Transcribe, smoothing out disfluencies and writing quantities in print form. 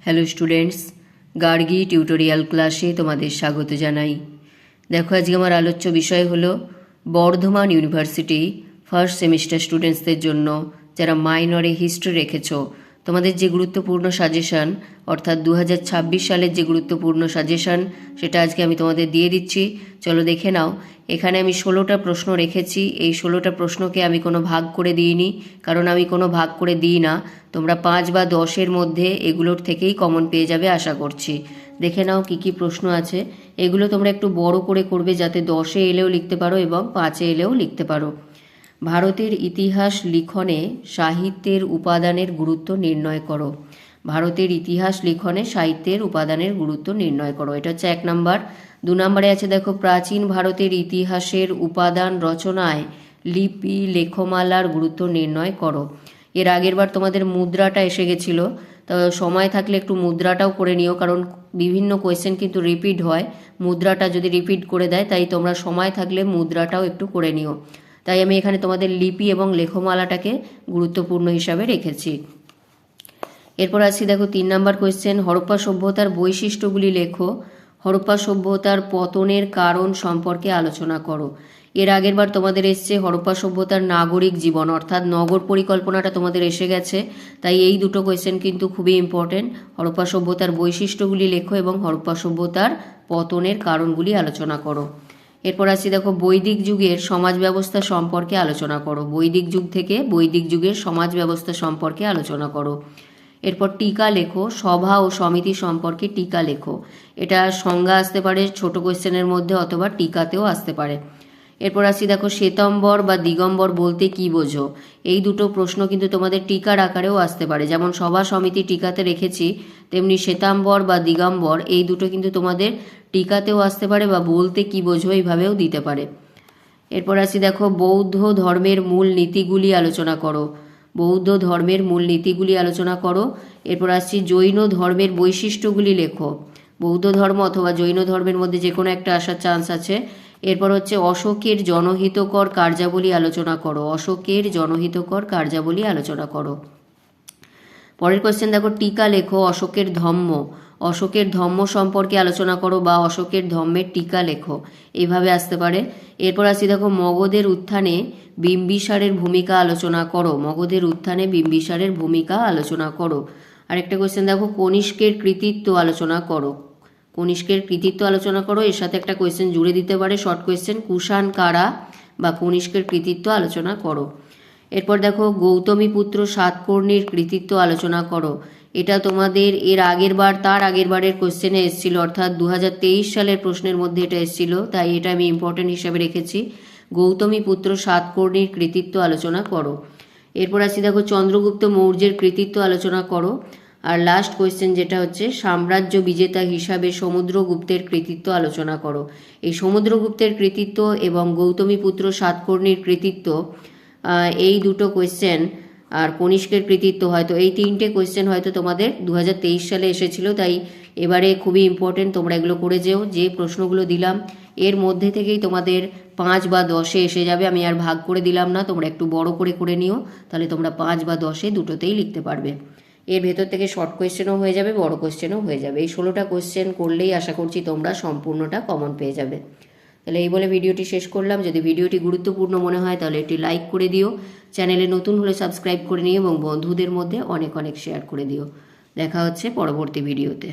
Hello students, Gargi tutorial ক্লাসে তোমাদের স্বাগত জানাই। দেখো, আজকে আমার আলোচ্য বিষয় হলো বর্ধমান ইউনিভার্সিটি ফার্স্ট সেমিস্টার স্টুডেন্টসদের জন্য যারা মাইনরে হিস্ট্রি রেখেছো, তোমাদের যে গুরুত্বপূর্ণ সাজেশান অর্থাৎ 2026 সালের যে গুরুত্বপূর্ণ সাজেশান সেটা আজকে আমি তোমাদের দিয়ে দিচ্ছি। চলো দেখে নাও। এখানে আমি 16টা প্রশ্ন রেখেছি। এই 16টা প্রশ্নকে আমি কোনো ভাগ করে দিইনি, কারণ আমি কোনো ভাগ করে দিই না। তোমরা 5 বা 10-এর মধ্যে এগুলোর থেকেই কমন পেয়ে যাবে আশা করছি। দেখে নাও কি কি প্রশ্ন আছে। এগুলো তোমরা একটু বড় করে করবে যাতে 10-এ এলেও লিখতে পারো এবং 5-এ এলেও লিখতে পারো। ভারতের ইতিহাস লিখনে সাহিত্যের উপাদানের গুরুত্ব নির্ণয় করো। ভারতের ইতিহাস লিখনে সাহিত্যের উপাদানের গুরুত্ব নির্ণয় করো, এটা হচ্ছে 1 নাম্বার। 2 নম্বরে আছে দেখো, প্রাচীন ভারতের ইতিহাসের উপাদান রচনায় লিপি লেখমালার গুরুত্ব নির্ণয় করো। এর আগের বার তোমাদের মুদ্রাটা এসে গেছিলো, তো সময় থাকলে একটু মুদ্রাটাও করে নিও, কারণ বিভিন্ন কোয়েশ্চেন কিন্তু রিপিট হয়। মুদ্রাটা যদি রিপিট করে দেয়, তাই তোমরা সময় থাকলে মুদ্রাটাও একটু করে নিও। তাই আমি এখানে তোমাদের লিপি এবং লেখমালাটাকে গুরুত্বপূর্ণ হিসাবে রেখেছি। এরপর আসছি দেখো 3 নাম্বার কোয়েশ্চেন, হরপ্পা সভ্যতার বৈশিষ্ট্যগুলি লেখো। হরপ্পা সভ্যতার পতনের কারণ সম্পর্কে আলোচনা করো। এর আগের বার তোমাদের এসছে হরপ্পা সভ্যতার নাগরিক জীবন, অর্থাৎ নগর পরিকল্পনাটা তোমাদের এসে গেছে। তাই এই দুটো কোয়েশ্চেন কিন্তু খুবই ইম্পর্টেন্ট। হরপ্পা সভ্যতার বৈশিষ্ট্যগুলি লেখো এবং হরপ্পা সভ্যতার পতনের কারণগুলি আলোচনা করো। এরপর আসছি দেখো, বৈদিক যুগের সমাজ ব্যবস্থা সম্পর্কে আলোচনা করো। বৈদিক যুগ থেকে বৈদিক যুগের সমাজ ব্যবস্থা সম্পর্কে আলোচনা করো। এরপর টিকা লেখো। সভা ও সমিতি সম্পর্কে টিকা লেখো। এটা সংজ্ঞা আসতে পারে ছোট কোয়েশ্চেনের মধ্যে, অথবা টিকাতেও আসতে পারে। এরপর আসছি দেখো, শ্বেতম্বর বা দিগম্বর বলতে কি বোঝো। এই দুটো প্রশ্ন কিন্তু তোমাদের টিকার আকারেও আসতে পারে। যেমন সভা সমিতি টিকাতে রেখেছি, তেমনি শ্বেতাম্বর বা দিগম্বর এই দুটো কিন্তু তোমাদের টিকাতেও আসতে পারে, বা বলতে কি বোঝো এইভাবেও দিতে পারে। এরপর আসছি দেখো, বৌদ্ধ ধর্মের মূল নীতিগুলি আলোচনা করো। বৌদ্ধ ধর্মের মূল নীতিগুলি আলোচনা করো। এরপর আসছি জৈন ধর্মের বৈশিষ্ট্যগুলি লেখো। বৌদ্ধ ধর্ম অথবা জৈন ধর্মের মধ্যে যে কোনো একটা আসার চান্স আছে। এরপর হচ্ছে অশোকের জনহিতকর কার্যাবলী আলোচনা করো। অশোকের জনহিতকর কার্যাবলী আলোচনা করো। পরের কোয়েশ্চেন দেখো, টিকা লেখো অশোকের ধম্ম। অশোকের ধম্ম সম্পর্কে আলোচনা করো বা অশোকের ধম্মের টিকা লেখো, এইভাবে আসতে পারে। এরপর আসি দেখো, মগধের উত্থানে বিম্বিসারের ভূমিকা আলোচনা করো। মগধের উত্থানে বিম্বিসারের ভূমিকা আলোচনা করো। আরেকটা কোয়েশ্চেন দেখো, কনিষ্কের কৃতিত্ব আলোচনা করো। কনিষ্কের কৃতিত্ব আলোচনা করো। এর সাথে একটা কোয়েশ্চেন জুড়ে দিতে পারে, শর্ট কোয়েশ্চেন, কুষাণ কারা বা কনিষ্কের কৃতিত্ব আলোচনা করো। এরপর দেখো, গৌতমীপুত্র সাতকর্ণীর কৃতিত্ব আলোচনা করো। এটা তোমাদের এর আগের বার তার আগের বারের কোয়েশ্চেনে এসেছিল, অর্থাৎ 2023 সালের প্রশ্নের মধ্যে এটা এসেছিল, তাই এটা আমি ইম্পর্টেন্ট হিসাবে রেখেছি। গৌতমীপুত্র সাতকর্ণীর কৃতিত্ব আলোচনা করো। এরপর আসি দেখো, চন্দ্রগুপ্ত মৌর্যের কৃতিত্ব আলোচনা করো। আর লাস্ট কোয়েশ্চেন যেটা হচ্ছে, সাম্রাজ্য বিজেতা হিসাবে সমুদ্রগুপ্তের কৃতিত্ব আলোচনা করো। এই সমুদ্রগুপ্তের কৃতিত্ব এবং গৌতমীপুত্র সাতকর্ণীর কৃতিত্ব, এই দুটো কোয়েশ্চেন, আর কনিষ্কের কৃতিত্ব, হয়তো এই 3টে কোয়েশ্চেন হয়তো তোমাদের 2023 সালে এসেছিল, তাই এবারে খুবই ইম্পর্টেন্ট, তোমরা এগুলো করে যেও। যে প্রশ্নগুলো দিলাম এর মধ্যে থেকেই তোমাদের 5 বা 10-এ এসে যাবে। আমি আর ভাগ করে দিলাম না, তোমরা একটু বড় করে নিও, তাহলে তোমরা 5 বা 10-এ দুটোতেই লিখতে পারবে। এর ভেতর থেকে শর্ট কোয়েশ্চেনও হয়ে যাবে, বড় কোয়েশ্চেনও হয়ে যাবে। এই 16টা কোয়েশ্চেন করলেই আশা করছি তোমরা সম্পূর্ণটা কমন পেয়ে যাবে। তাহলে এই বলে ভিডিওটি শেষ করলাম। যদি ভিডিওটি গুরুত্বপূর্ণ মনে হয় তাহলে একটি লাইক করে দিও, চ্যানেলে নতুন হলে সাবস্ক্রাইব করে নিও এবং বন্ধুদের মধ্যে অনেক অনেক শেয়ার করে দিও। দেখা হচ্ছে পরবর্তী ভিডিওতে।